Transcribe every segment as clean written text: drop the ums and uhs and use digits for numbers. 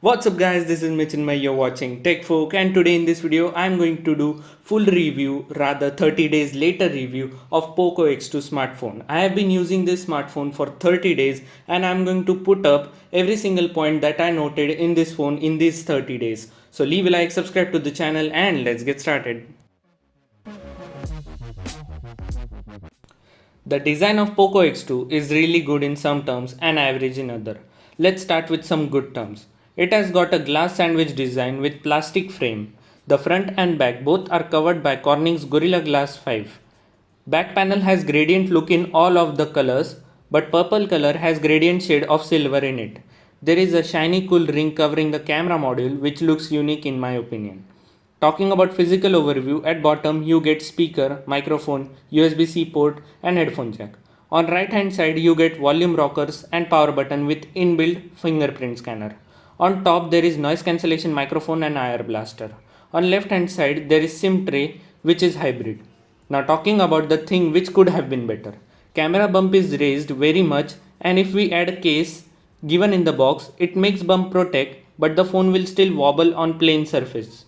What's up guys, this is Michinmay, you're watching TechFolk, and today in this video I'm going to do full review, rather 30 days later review of Poco X2 smartphone. I have been using this smartphone for 30 days and I'm going to put up every single point that I noted in this phone in these 30 days. So leave a like, subscribe to the channel and let's get started. The design of Poco X2 is really good in some terms and average in other. Let's start with some good terms. It has got a glass sandwich design with plastic frame. The front and back both are covered by Corning's Gorilla Glass 5. Back panel has gradient look in all of the colors, but purple color has gradient shade of silver in it. There is a shiny cool ring covering the camera module which looks unique in my opinion. Talking about physical overview, at bottom you get speaker, microphone, USB-C port and headphone jack. On right hand side you get volume rockers and power button with inbuilt fingerprint scanner. On top there is noise cancellation microphone and IR blaster. On left hand side there is SIM tray which is hybrid. Now talking about the thing which could have been better. Camera bump is raised very much, and if we add a case given in the box, it makes bump protect but the phone will still wobble on plain surface.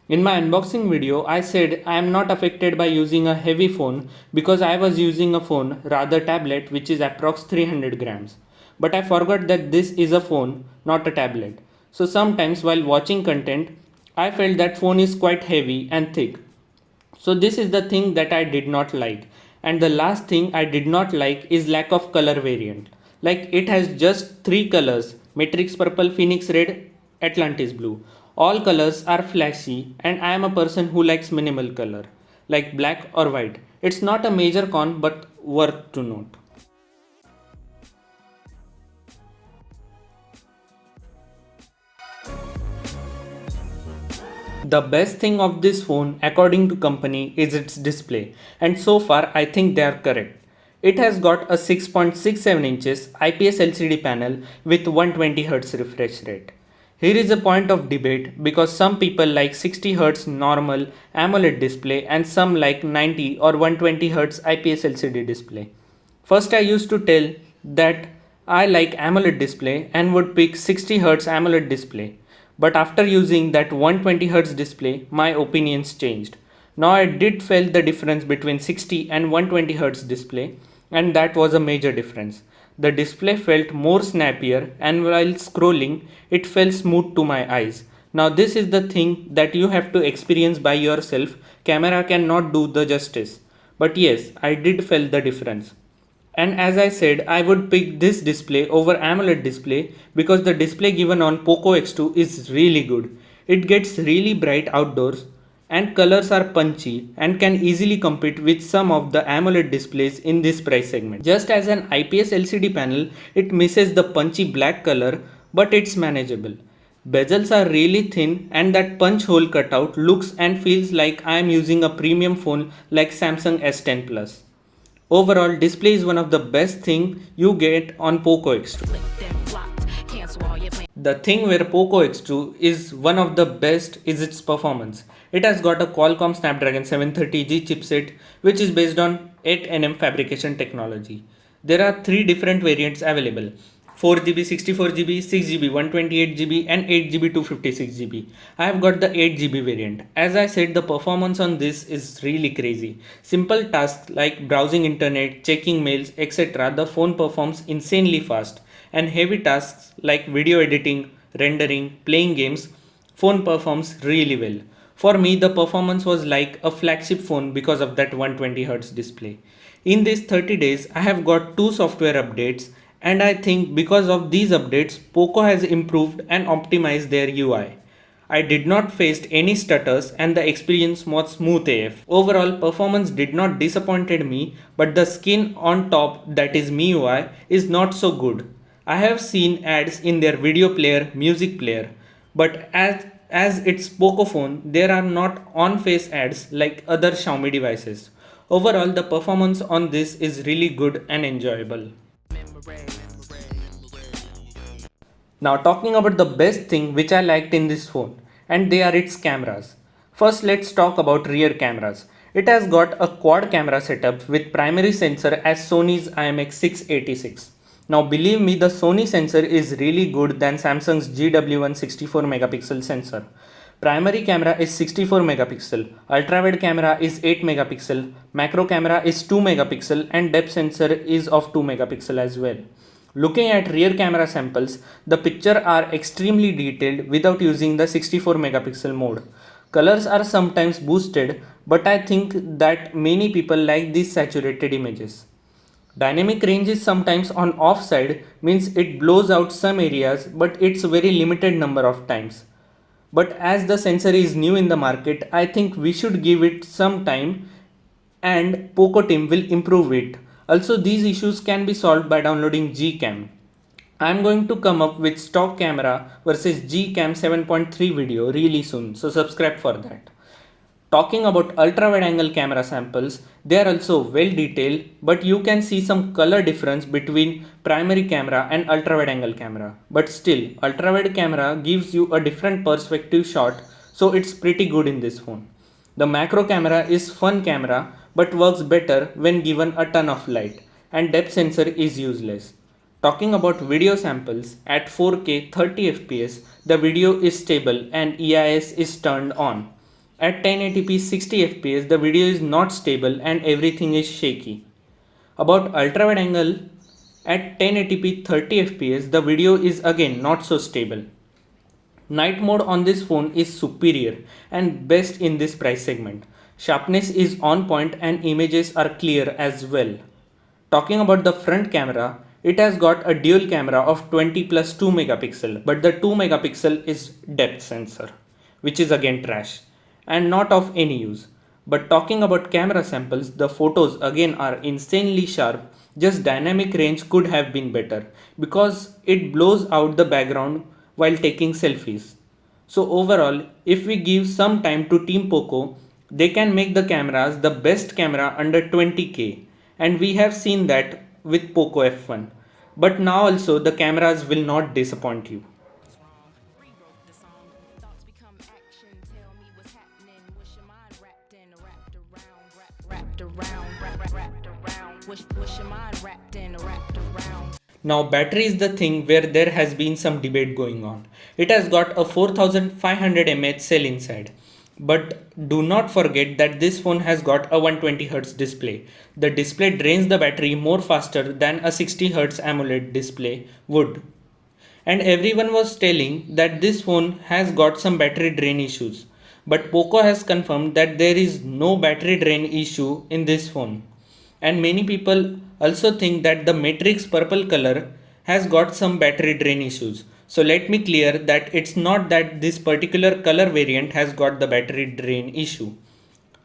In my unboxing video, I said I am not affected by using a heavy phone because I was using a phone, rather tablet, which is approx 300 grams. But I forgot that this is a phone, not a tablet. So sometimes while watching content, I felt that phone is quite heavy and thick. So this is the thing that I did not like. And the last thing I did not like is lack of color variant. Like it has just three colors: Matrix Purple, Phoenix Red, Atlantis Blue. All colors are flashy and I am a person who likes minimal color, like black or white. It's not a major con but worth to note. The best thing of this phone according to company is its display, and so far I think they are correct. It has got a 6.67 inches IPS LCD panel with 120Hz refresh rate. Here is a point of debate because some people like 60Hz normal AMOLED display and some like 90 or 120Hz IPS LCD display. First I used to tell that I like AMOLED display and would pick 60Hz AMOLED display. But after using that 120Hz display, my opinions changed. Now I did feel the difference between 60 and 120Hz display, and that was a major difference. The display felt more snappier and while scrolling, it felt smooth to my eyes. Now this is the thing that you have to experience by yourself. Camera cannot do the justice. But yes, I did feel the difference. And as I said, I would pick this display over AMOLED display because the display given on Poco X2 is really good. It gets really bright outdoors and colors are punchy and can easily compete with some of the AMOLED displays in this price segment. Just as an IPS LCD panel, it misses the punchy black color, but it's manageable. Bezels are really thin and that punch hole cutout looks and feels like I am using a premium phone like Samsung S10 Plus. Overall, display is one of the best thing you get on Poco X2. The thing where Poco X2 is one of the best is its performance. It has got a Qualcomm Snapdragon 730G chipset which is based on 8nm fabrication technology. There are three different variants available: 4GB, 64GB, 6GB, 128GB and 8GB, 256GB. I have got the 8GB variant. As I said, the performance on this is really crazy. Simple tasks like browsing internet, checking mails, etc. the phone performs insanely fast, and heavy tasks like video editing, rendering, playing games, phone performs really well. For me, the performance was like a flagship phone because of that 120Hz display. In these 30 days, I have got two software updates, and I think because of these updates, Poco has improved and optimized their UI. I did not face any stutters and the experience was smooth AF. Overall, performance did not disappointed me, but the skin on top, that is MIUI, is not so good. I have seen ads in their video player, music player, but as it's Poco phone, there are not on-face ads like other Xiaomi devices. Overall, the performance on this is really good and enjoyable. Now talking about the best thing which I liked in this phone, and they are its cameras. First let's talk about rear cameras. It has got a quad camera setup with primary sensor as Sony's IMX686. Now believe me, the Sony sensor is really good than Samsung's GW1 64 megapixel sensor. Primary camera is 64 megapixel, ultrawide camera is 8 megapixel, macro camera is 2 megapixel and depth sensor is of 2 megapixel as well. Looking at rear camera samples, the picture are extremely detailed without using the 64 megapixel mode. Colors are sometimes boosted, but I think that many people like these saturated images. Dynamic range is sometimes on off side, means it blows out some areas, but it's a very limited number of times. But as the sensor is new in the market, I think we should give it some time and Poco team will improve it. Also, these issues can be solved by downloading Gcam. I am going to come up with stock camera versus Gcam 7.3 video really soon, so subscribe for that. Talking about ultra wide angle camera samples, they are also well detailed, but you can see some color difference between primary camera and ultra wide angle camera. But still, ultra wide camera gives you a different perspective shot, so it's pretty good in this phone. The macro camera is fun camera but works better when given a ton of light, and depth sensor is useless. Talking about video samples, at 4K 30 fps, the video is stable and EIS is turned on. At 1080p 60 fps, the video is not stable and everything is shaky. About ultra wide angle, at 1080p 30 fps, the video is again not so stable. Night mode on this phone is superior and best in this price segment. Sharpness is on point and images are clear as well. Talking about the front camera, it has got a dual camera of 20 plus 2 megapixel, but the 2 megapixel is depth sensor, which is again trash and not of any use. But talking about camera samples, the photos again are insanely sharp, just dynamic range could have been better because it blows out the background while taking selfies. So overall, if we give some time to Team Poco, they can make the cameras the best camera under 20k, and we have seen that with Poco F1. But now also the cameras will not disappoint you. Wrong. Rewrote the song. Thoughts become action. Tell me what's happening. Wish your mind wrapped in, wrapped around, wrapped around, wrapped around. Wish your mind wrapped in, wrapped around. Now battery is the thing where there has been some debate going on. It has got a 4500 mAh cell inside. But do not forget that this phone has got a 120Hz display. The display drains the battery more faster than a 60Hz AMOLED display would. And everyone was telling that this phone has got some battery drain issues. But Poco has confirmed that there is no battery drain issue in this phone. And many people also think that the Matrix purple color has got some battery drain issues. So let me clear that it's not that this particular color variant has got the battery drain issue.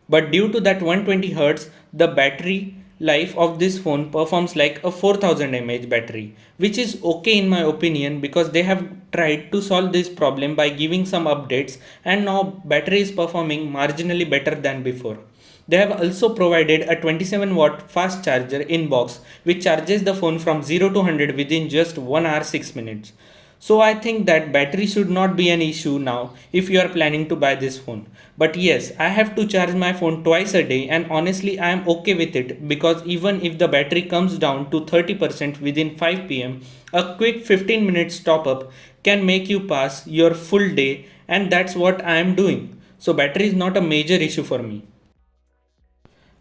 But due to that 120Hz, the battery life of this phone performs like a 4000 mAh battery, which is okay in my opinion because they have tried to solve this problem by giving some updates and now battery is performing marginally better than before. They have also provided a 27 watt fast charger in box which charges the phone from 0 to 100 within just 1 hour 6 minutes. So I think that battery should not be an issue now if you are planning to buy this phone. But yes, I have to charge my phone twice a day and honestly I am okay with it because even if the battery comes down to 30% within 5 pm, a quick 15 minutes top up can make you pass your full day and that's what I am doing. So battery is not a major issue for me.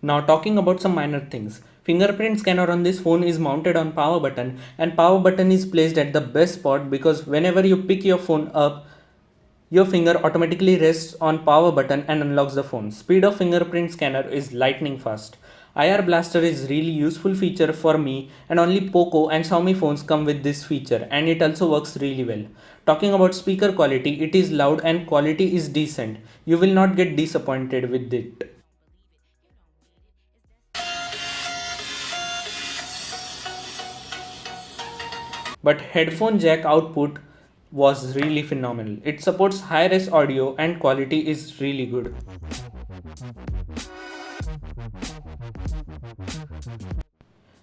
Now talking about some minor things. Fingerprint scanner on this phone is mounted on power button and power button is placed at the best spot because whenever you pick your phone up, your finger automatically rests on power button and unlocks the phone. Speed of fingerprint scanner is lightning fast. IR blaster is really useful feature for me and only Poco and Xiaomi phones come with this feature and it also works really well. Talking about speaker quality, it is loud and quality is decent. You will not get disappointed with it. But headphone jack output was really phenomenal. It supports high-res audio and quality is really good.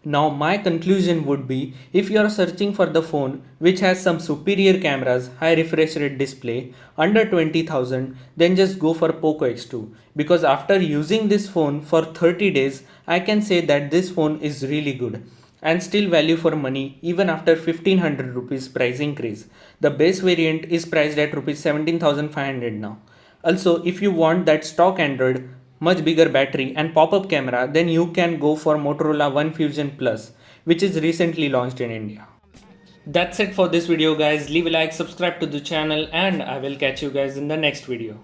Now my conclusion would be if you are searching for the phone which has some superior cameras, high refresh rate display under 20,000 then just go for Poco X2 because after using this phone for 30 days I can say that this phone is really good. and still value for money even after 1500 rupees price increase. The base variant is priced at rupees 17,500 now. Also, if you want that stock Android, much bigger battery and pop-up camera, then you can go for Motorola One Fusion Plus, which is recently launched in India. That's it for this video guys. Leave a like, subscribe to the channel, and I will catch you guys in the next video.